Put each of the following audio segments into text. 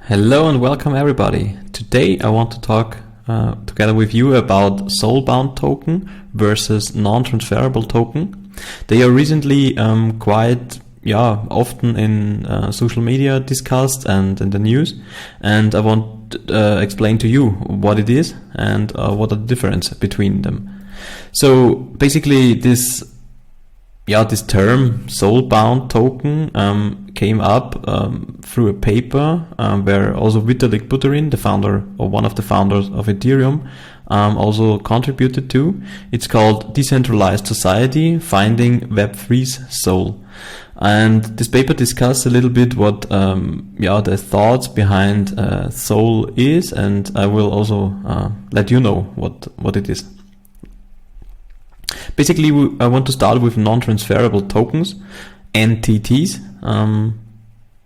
Hello and welcome everybody. Today I want to talk together with you about Soulbound Token versus Non-transferable Token. They are recently quite often in social media discussed and in the news, and I want to explain to you what it is and what are the difference between them. So basically this term Soulbound Token came up through a paper where also Vitalik Buterin, the founder or one of the founders of Ethereum, also contributed to. It's called Decentralized Society: Finding Web3's Soul. And this paper discussed a little bit what the thoughts behind soul is, and I will also let you know what it is. Basically, I want to start with non-transferable tokens, NTTs,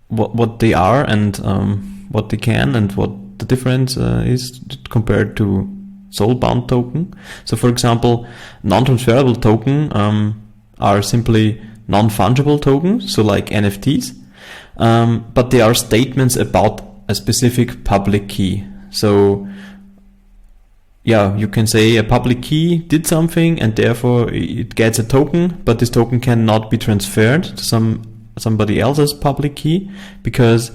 what they are and what they can and what the difference is compared to Soulbound token. So, for example, non-transferable token are simply non-fungible tokens, so like NFTs, but they are statements about a specific public key. So you can say a public key did something and therefore it gets a token, but this token cannot be transferred to somebody else's public key because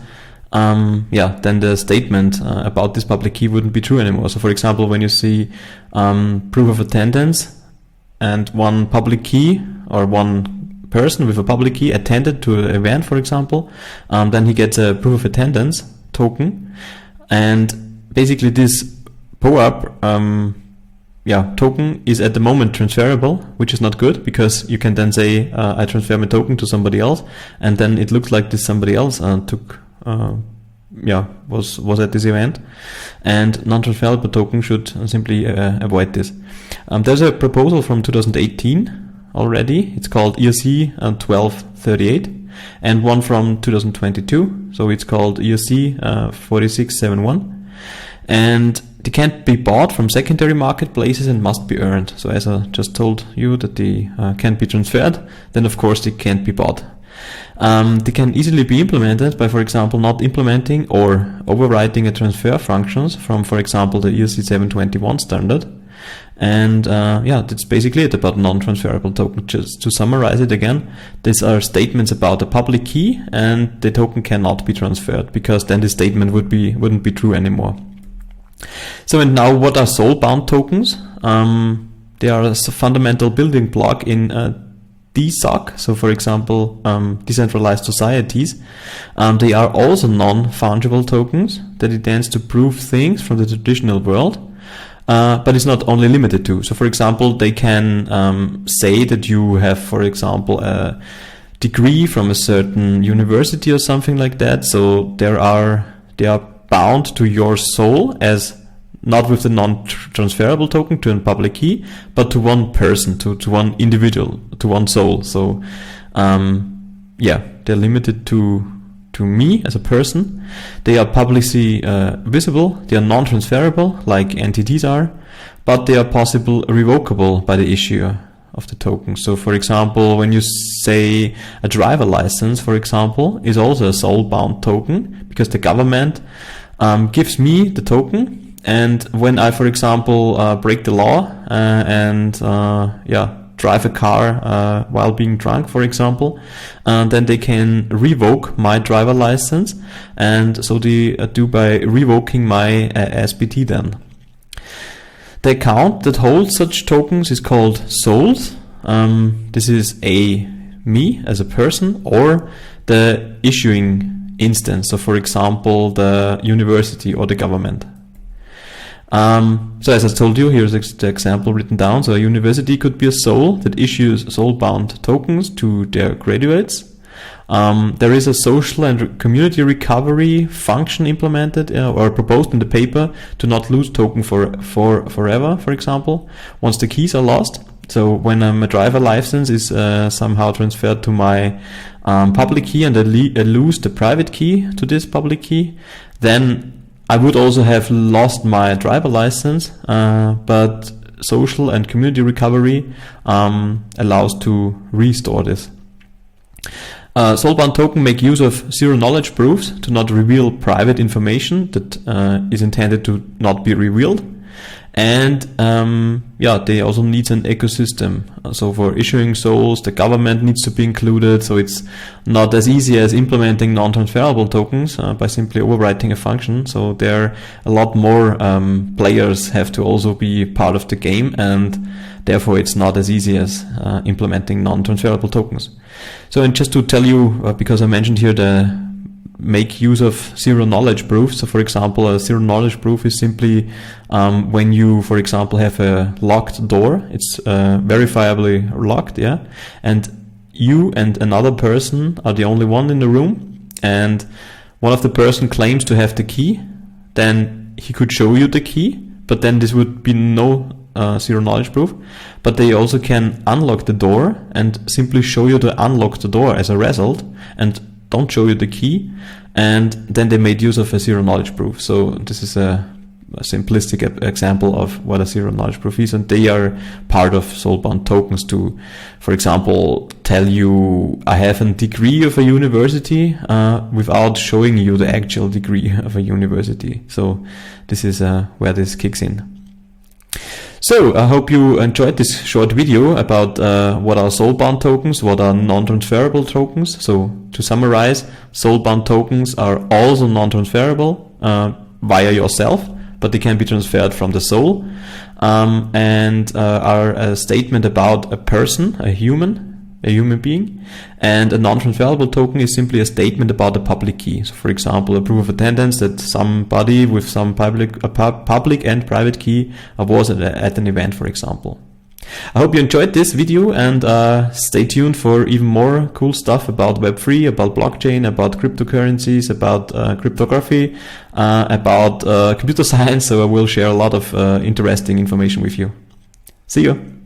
then the statement about this public key wouldn't be true anymore. So for example, when you see proof of attendance and one public key or one person with a public key attended to an event, for example, then he gets a proof of attendance token, and basically this POAP token is at the moment transferable, which is not good because you can then say I transfer my token to somebody else, and then it looks like this somebody else was at this event, and non-transferable token should simply avoid this. There's a proposal from 2018 already. It's called ERC 1238, and one from 2022. So it's called ERC 4671, and they can't be bought from secondary marketplaces and must be earned. So as I just told you that they can't be transferred, then of course they can't be bought. They can easily be implemented by, for example, not implementing or overwriting a transfer functions from, for example, the ERC 721 standard. And that's basically it about non-transferable token. Just to summarize it again, these are statements about a public key, and the token cannot be transferred because then the statement wouldn't be true anymore. So, and now what are soulbound tokens? They are a fundamental building block in DSOC. So for example, decentralized societies. They are also non-fungible tokens that it tends to prove things from the traditional world. But it's not only limited to. So for example, they can say that you have, for example, a degree from a certain university or something like that. So they are bound to your soul as not with the non-transferable token to a public key, but to one person, to one individual, to one soul. So they're limited to me as a person. They are publicly visible. They are non-transferable like NTTs are, but they are possible revocable by the issuer of the token. So for example, when you say a driver license, for example, is also a soulbound token because the government gives me the token, and when I, for example, break the law and drive a car while being drunk, for example, then they can revoke my driver license, and so they do by revoking my SPT then. The account that holds such tokens is called souls. This is me as a person or the issuing instance. So for example, the university or the government. So as I told you, here's the example written down. So a university could be a soul that issues soulbound tokens to their graduates. There is a social and community recovery function implemented or proposed in the paper to not lose token forever, for example, once the keys are lost. So when a driver license is somehow transferred to my public key and I lose the private key to this public key, then I would also have lost my driver license, but social and community recovery allows to restore this. Soulbound Token make use of zero-knowledge proofs to not reveal private information that is intended to not be revealed. And they also need an ecosystem. So for issuing souls, the government needs to be included. So it's not as easy as implementing non-transferable tokens by simply overwriting a function. So there a lot more players have to also be part of the game, and therefore it's not as easy as implementing non-transferable tokens. So, and just to tell you, because I mentioned here the make use of zero-knowledge proof. So for example, a zero-knowledge proof is simply when you, for example, have a locked door. It's verifiably locked, yeah? And you and another person are the only one in the room, and one of the person claims to have the key. Then he could show you the key, but then this would be no zero-knowledge proof. But they also can unlock the door and simply show you to unlock the door as a result, and don't show you the key, and then they made use of a zero-knowledge proof. So this is a simplistic example of what a zero-knowledge proof is, and they are part of Soulbound tokens to, for example, tell you I have a degree of a university without showing you the actual degree of a university. So this is where this kicks in. So I hope you enjoyed this short video about what are Soulbound tokens, what are non-transferable tokens. So to summarize, Soulbound tokens are also non-transferable via yourself, but they can be transferred from the soul, and are a statement about a person, a human being. And a non-transferable token is simply a statement about a public key. So for example, a proof of attendance that somebody with some public and private key was at an event, for example. I hope you enjoyed this video, and stay tuned for even more cool stuff about Web3, about blockchain, about cryptocurrencies, about cryptography, about computer science. So I will share a lot of interesting information with you. See you.